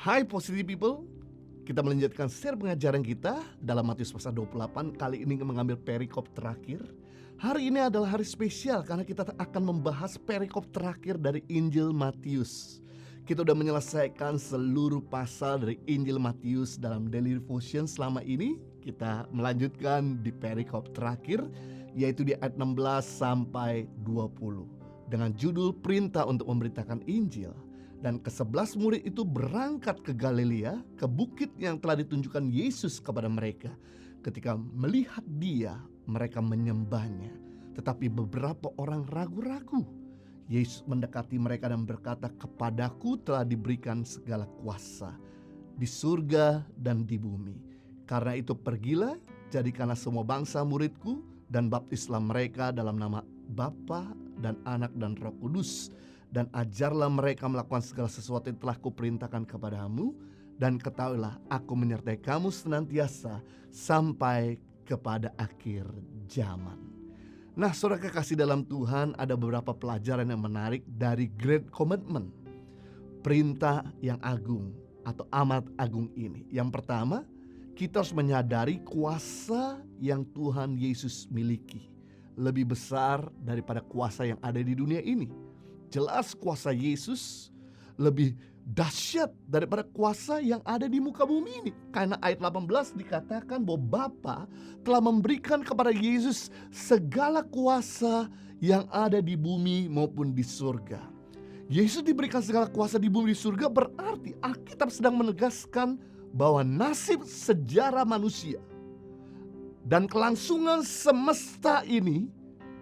Hai Positive People, kita melanjutkan seri pengajaran kita dalam Matius pasal 28. Kali ini mengambil perikop terakhir. Hari ini adalah hari spesial karena kita akan membahas perikop terakhir dari Injil Matius. Kita sudah menyelesaikan seluruh pasal dari Injil Matius dalam Daily Devotion selama ini. Kita melanjutkan di perikop terakhir, yaitu di ayat 16 sampai 20. Dengan judul perintah untuk memberitakan Injil. Dan ke-11 murid itu berangkat ke Galilea, ke bukit yang telah ditunjukkan Yesus kepada mereka. Ketika melihat dia, mereka menyembahnya. Tetapi beberapa orang ragu-ragu. Yesus mendekati mereka dan berkata, "Kepadaku telah diberikan segala kuasa di surga dan di bumi. Karena itu pergilah, jadikanlah semua bangsa muridku dan baptislah mereka dalam nama Bapa dan Anak dan Roh Kudus. Dan ajarlah mereka melakukan segala sesuatu yang telah kuperintahkan kepadamu. Dan ketahuilah, aku menyertai kamu senantiasa sampai kepada akhir zaman." Nah, saudara kekasih dalam Tuhan, ada beberapa pelajaran yang menarik dari Great Commandment, perintah yang agung atau amat agung ini. Yang pertama, kita harus menyadari kuasa yang Tuhan Yesus miliki lebih besar daripada kuasa yang ada di dunia ini. Jelas kuasa Yesus lebih dahsyat daripada kuasa yang ada di muka bumi ini. Karena ayat 18 dikatakan bahwa Bapa telah memberikan kepada Yesus segala kuasa yang ada di bumi maupun di surga. Yesus diberikan segala kuasa di bumi di surga, berarti Alkitab sedang menegaskan bahwa nasib sejarah manusia dan kelangsungan semesta ini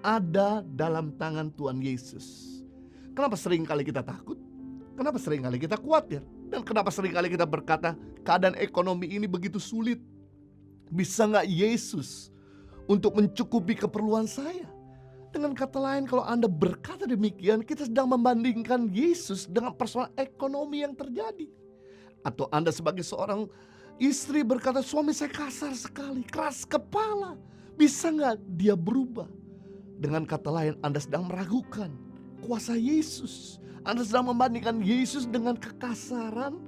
ada dalam tangan Tuhan Yesus. Kenapa sering kali kita takut? Kenapa sering kali kita khawatir? Dan kenapa sering kali kita berkata, keadaan ekonomi ini begitu sulit, bisa gak Yesus untuk mencukupi keperluan saya? Dengan kata lain, kalau Anda berkata demikian, kita sedang membandingkan Yesus dengan persoalan ekonomi yang terjadi. Atau Anda sebagai seorang istri berkata, "Suami saya kasar sekali, keras kepala, bisa gak dia berubah?" Dengan kata lain, Anda sedang meragukan kuasa Yesus. Anda sedang membandingkan Yesus dengan kekasaran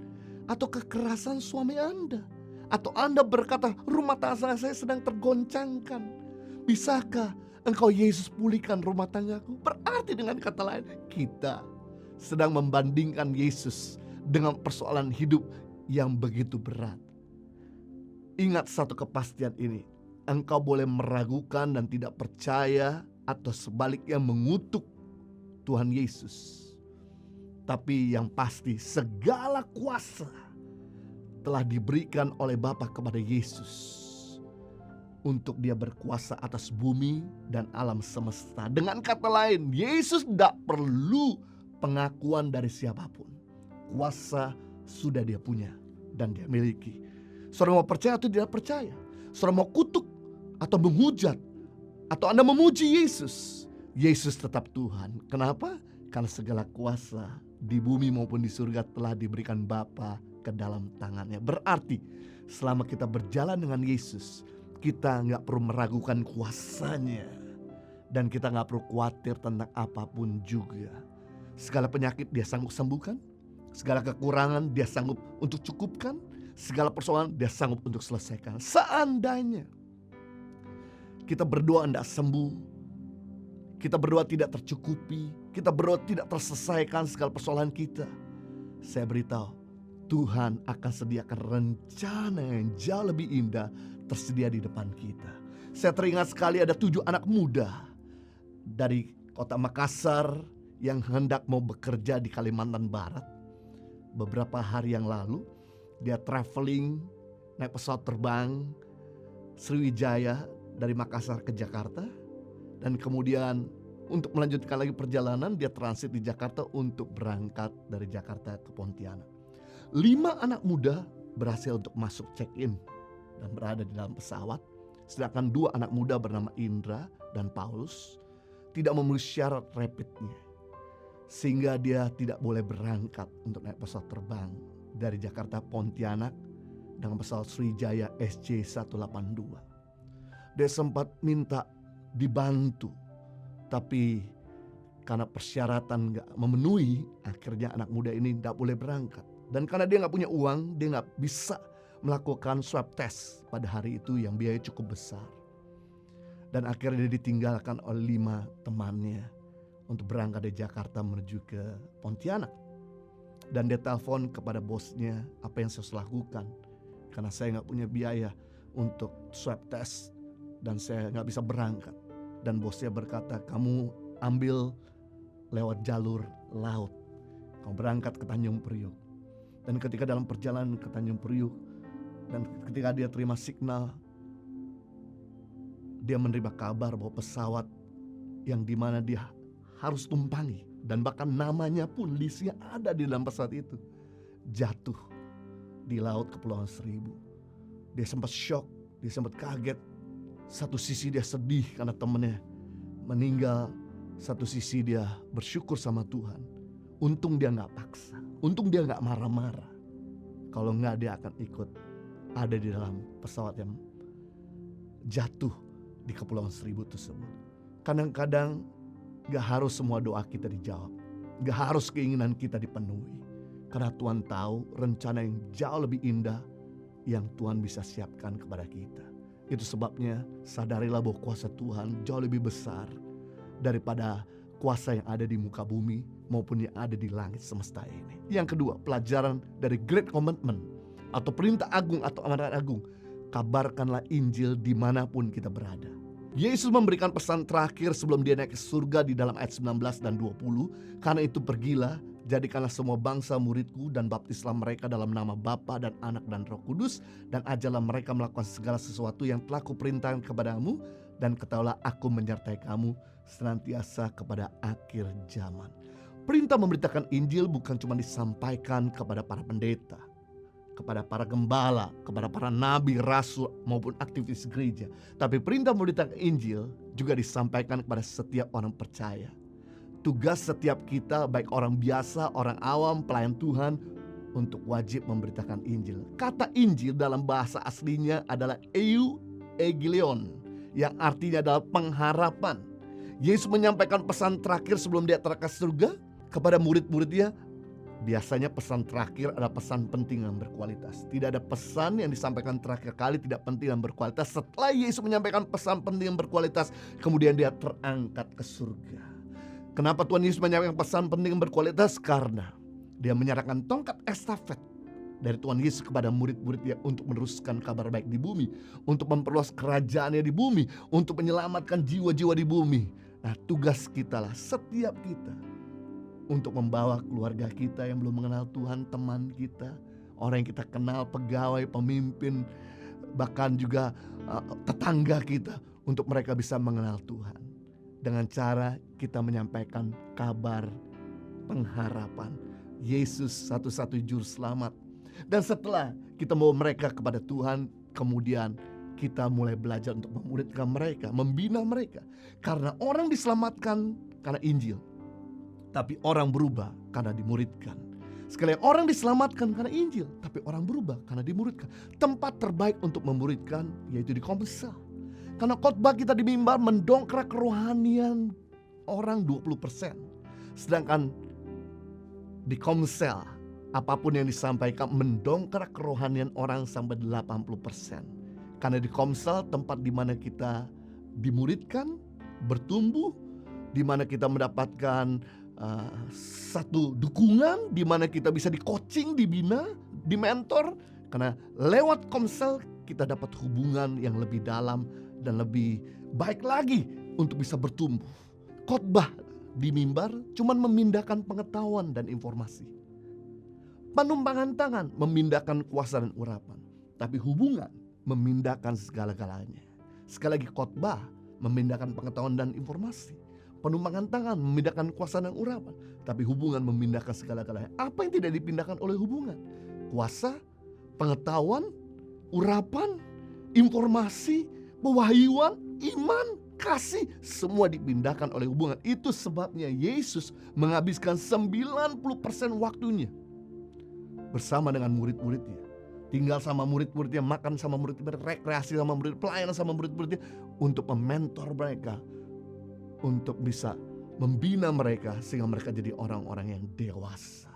atau kekerasan suami Anda. Atau Anda berkata, "Rumah tangga saya sedang tergoncangkan, bisakah engkau Yesus pulihkan rumah tanggaku?" Berarti dengan kata lain, kita sedang membandingkan Yesus dengan persoalan hidup yang begitu berat. Ingat satu kepastian ini, engkau boleh meragukan dan tidak percaya atau sebaliknya mengutuk Tuhan Yesus. Tapi yang pasti segala kuasa telah diberikan oleh Bapa kepada Yesus untuk dia berkuasa atas bumi dan alam semesta. Dengan kata lain, Yesus tidak perlu pengakuan dari siapapun. Kuasa sudah dia punya dan dia miliki. Saudara mau percaya atau tidak percaya, saudara mau kutuk atau menghujat, atau Anda memuji Yesus, Yesus tetap Tuhan. Kenapa? Karena segala kuasa di bumi maupun di surga telah diberikan Bapa ke dalam tangannya. Berarti selama kita berjalan dengan Yesus, kita gak perlu meragukan kuasanya. Dan kita gak perlu khawatir tentang apapun juga. Segala penyakit dia sanggup sembuhkan. Segala kekurangan dia sanggup untuk cukupkan. Segala persoalan dia sanggup untuk selesaikan. Seandainya kita berdoa tidak sembuh, kita berdoa tidak tercukupi, kita berdoa tidak terselesaikan segala persoalan kita, saya beritahu, Tuhan akan sediakan rencana yang jauh lebih indah tersedia di depan kita. Saya teringat sekali ada 7 anak muda dari kota Makassar yang hendak mau bekerja di Kalimantan Barat. Beberapa hari yang lalu dia traveling naik pesawat terbang Sriwijaya dari Makassar ke Jakarta. Dan kemudian untuk melanjutkan lagi perjalanan, dia transit di Jakarta untuk berangkat dari Jakarta ke Pontianak. 5 anak muda berhasil untuk masuk check-in dan berada di dalam pesawat. Sedangkan 2 anak muda bernama Indra dan Paulus tidak memenuhi syarat rapidnya, sehingga dia tidak boleh berangkat untuk naik pesawat terbang dari Jakarta Pontianak dengan pesawat Sriwijaya SJ182. Dia sempat minta dibantu, tapi karena persyaratan gak memenuhi, akhirnya anak muda ini tidak boleh berangkat. Dan karena dia nggak punya uang, dia nggak bisa melakukan swab test pada hari itu yang biaya cukup besar. Dan akhirnya dia ditinggalkan oleh 5 temannya untuk berangkat dari Jakarta menuju ke Pontianak. Dan dia telepon kepada bosnya, apa yang saya harus lakukan, karena saya nggak punya biaya untuk swab test dan saya nggak bisa berangkat. Dan bosnya berkata, kamu ambil lewat jalur laut, kamu berangkat ke Tanjung Priok. Dan ketika dalam perjalanan ke Tanjung Priok, dan ketika dia terima signal, dia menerima kabar bahwa pesawat yang dimana dia harus tumpangi, dan bahkan namanya pun listnya ada di dalam pesawat itu, jatuh di laut Kepulauan Seribu. Dia sempat shock, dia sempat kaget. Satu sisi dia sedih karena temannya meninggal, satu sisi dia bersyukur sama Tuhan. Untung dia gak paksa, untung dia gak marah-marah. Kalau gak dia akan ikut ada di dalam pesawat yang jatuh di Kepulauan Seribu tersebut. Kadang-kadang gak harus semua doa kita dijawab, gak harus keinginan kita dipenuhi, karena Tuhan tahu rencana yang jauh lebih indah yang Tuhan bisa siapkan kepada kita. Itu sebabnya sadarilah bahwa kuasa Tuhan jauh lebih besar daripada kuasa yang ada di muka bumi maupun yang ada di langit semesta ini. Yang kedua, pelajaran dari Great Commandment atau perintah agung atau amanat agung. Kabarkanlah Injil dimanapun kita berada. Yesus memberikan pesan terakhir sebelum dia naik ke surga di dalam ayat 19 dan 20. Karena itu pergilah, jadikanlah semua bangsa muridku dan baptislah mereka dalam nama Bapa dan Anak dan Roh Kudus. Dan ajarlah mereka melakukan segala sesuatu yang telah kuperintahkan kepadamu. Dan ketahuilah aku menyertai kamu senantiasa kepada akhir zaman. Perintah memberitakan Injil bukan cuma disampaikan kepada para pendeta, kepada para gembala, kepada para nabi, rasul maupun aktivis gereja. Tapi perintah memberitakan Injil juga disampaikan kepada setiap orang percaya. Tugas setiap kita, baik orang biasa, orang awam, pelayan Tuhan, untuk wajib memberitakan Injil. Kata Injil dalam bahasa aslinya adalah euangelion, yang artinya adalah pengharapan. Yesus menyampaikan pesan terakhir sebelum dia terangkat surga kepada murid-muridnya. Biasanya pesan terakhir adalah pesan penting dan berkualitas. Tidak ada pesan yang disampaikan terakhir kali tidak penting dan berkualitas. Setelah Yesus menyampaikan pesan penting dan berkualitas, kemudian dia terangkat ke surga. Kenapa Tuhan Yesus menyampaikan pesan penting dan berkualitas? Karena dia menyerahkan tongkat estafet dari Tuhan Yesus kepada murid-muridnya untuk meneruskan kabar baik di bumi, untuk memperluas kerajaannya di bumi, untuk menyelamatkan jiwa-jiwa di bumi. Nah, tugas kita lah, setiap kita, untuk membawa keluarga kita yang belum mengenal Tuhan, teman kita, orang yang kita kenal, pegawai, pemimpin, bahkan juga tetangga kita, untuk mereka bisa mengenal Tuhan. Dengan cara kita menyampaikan kabar pengharapan, Yesus satu-satunya juru selamat. Dan setelah kita membawa mereka kepada Tuhan, kemudian kita mulai belajar untuk memuridkan mereka, membina mereka. Karena orang diselamatkan karena Injil, tapi orang berubah karena dimuridkan. Sekali orang diselamatkan karena Injil, tapi orang berubah karena dimuridkan. Tempat terbaik untuk memuridkan yaitu di Komsel. Karena khotbah kita di mimbar mendongkrak kerohanian orang 20%. Sedangkan di Komsel, apapun yang disampaikan mendongkrak kerohanian orang sampai 80%. Karena di Komsel tempat di mana kita dimuridkan, bertumbuh, di mana kita mendapatkan satu dukungan, di mana kita bisa di-coaching, dibina, di-mentor. Karena lewat Komsel kita dapat hubungan yang lebih dalam dan lebih baik lagi untuk bisa bertumbuh. Khotbah di mimbar cuman memindahkan pengetahuan dan informasi. Penumpangan tangan memindahkan kuasa dan urapan. Tapi hubungan memindahkan segala-galanya. Sekali lagi, khotbah memindahkan pengetahuan dan informasi. Penumpangan tangan memindahkan kuasa dan urapan. Tapi hubungan memindahkan segala-galanya. Apa yang tidak dipindahkan oleh hubungan? Kuasa, pengetahuan, urapan, informasi, pewahyuan, iman, kasih, semua dipindahkan oleh hubungan. Itu sebabnya Yesus menghabiskan 90% waktunya bersama dengan murid-muridnya. Tinggal sama murid-muridnya, makan sama murid-muridnya, rekreasi sama murid, pelayanan sama murid-muridnya, untuk mementor mereka, untuk bisa membina mereka sehingga mereka jadi orang-orang yang dewasa.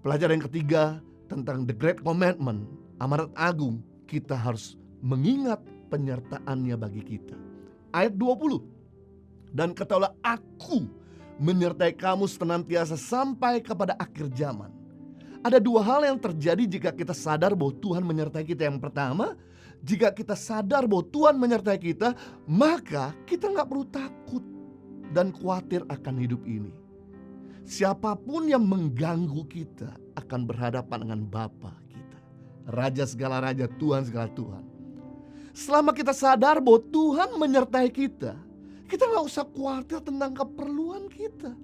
Pelajaran yang ketiga tentang the great commandment, amanat agung, kita harus mengingat penyertaannya bagi kita. Ayat 20, dan ketahuilah aku menyertai kamu senantiasa sampai kepada akhir zaman. Ada dua hal yang terjadi jika kita sadar bahwa Tuhan menyertai kita. Yang pertama, jika kita sadar bahwa Tuhan menyertai kita, maka kita gak perlu takut dan khawatir akan hidup ini. Siapapun yang mengganggu kita akan berhadapan dengan Bapa kita, Raja segala raja, Tuhan segala Tuhan. Selama kita sadar bahwa Tuhan menyertai kita, kita gak usah khawatir tentang keperluan kita.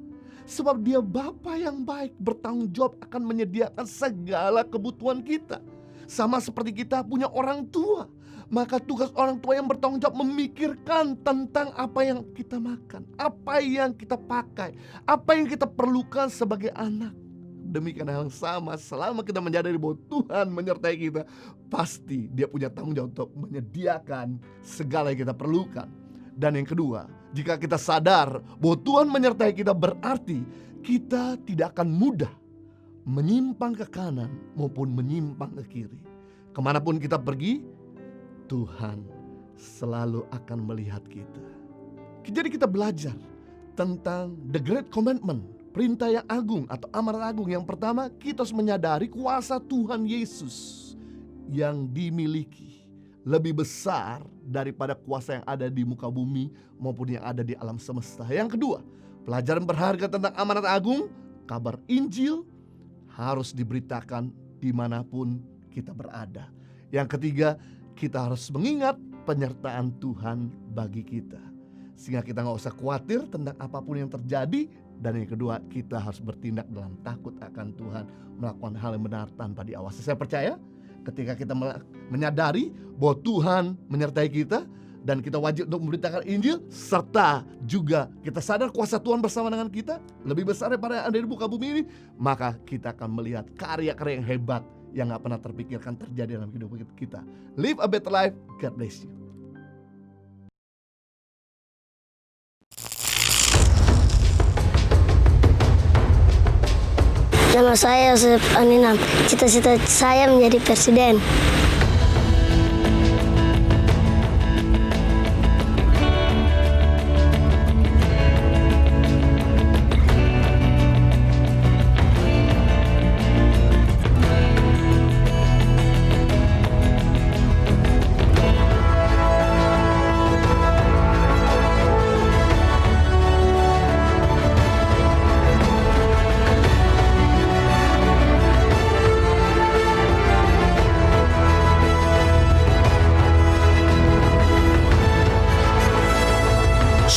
Sebab Dia Bapa yang baik, bertanggung jawab akan menyediakan segala kebutuhan kita. Sama seperti kita punya orang tua, maka tugas orang tua yang bertanggung jawab memikirkan tentang apa yang kita makan, apa yang kita pakai, apa yang kita perlukan sebagai anak. Demikian hal yang sama, selama kita menyadari bahwa Tuhan menyertai kita, pasti Dia punya tanggung jawab untuk menyediakan segala yang kita perlukan. Dan yang kedua, jika kita sadar bahwa Tuhan menyertai kita, berarti kita tidak akan mudah menyimpang ke kanan maupun menyimpang ke kiri. Kemanapun kita pergi, Tuhan selalu akan melihat kita. Jadi kita belajar tentang the great commandment, perintah yang agung atau amanat agung. Yang pertama, kita harus menyadari kuasa Tuhan Yesus yang dimiliki lebih besar daripada kuasa yang ada di muka bumi maupun yang ada di alam semesta. Yang kedua, pelajaran berharga tentang amanat agung, kabar Injil harus diberitakan dimanapun kita berada. Yang ketiga, kita harus mengingat penyertaan Tuhan bagi kita, sehingga kita gak usah khawatir tentang apapun yang terjadi. Dan yang kedua, kita harus bertindak dalam takut akan Tuhan, melakukan hal yang benar tanpa diawasi. Saya percaya ketika kita menyadari bahwa Tuhan menyertai kita, dan kita wajib untuk memberitakan Injil, serta juga kita sadar kuasa Tuhan bersama dengan kita lebih besar daripada yang ada di muka bumi ini, maka kita akan melihat karya-karya yang hebat yang gak pernah terpikirkan terjadi dalam hidup kita. Live a better life. God bless you. Nama saya Yosef Aninam. Cita-cita saya menjadi presiden.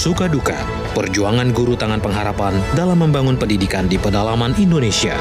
Suka duka, perjuangan guru tangan pengharapan dalam membangun pendidikan di pedalaman Indonesia.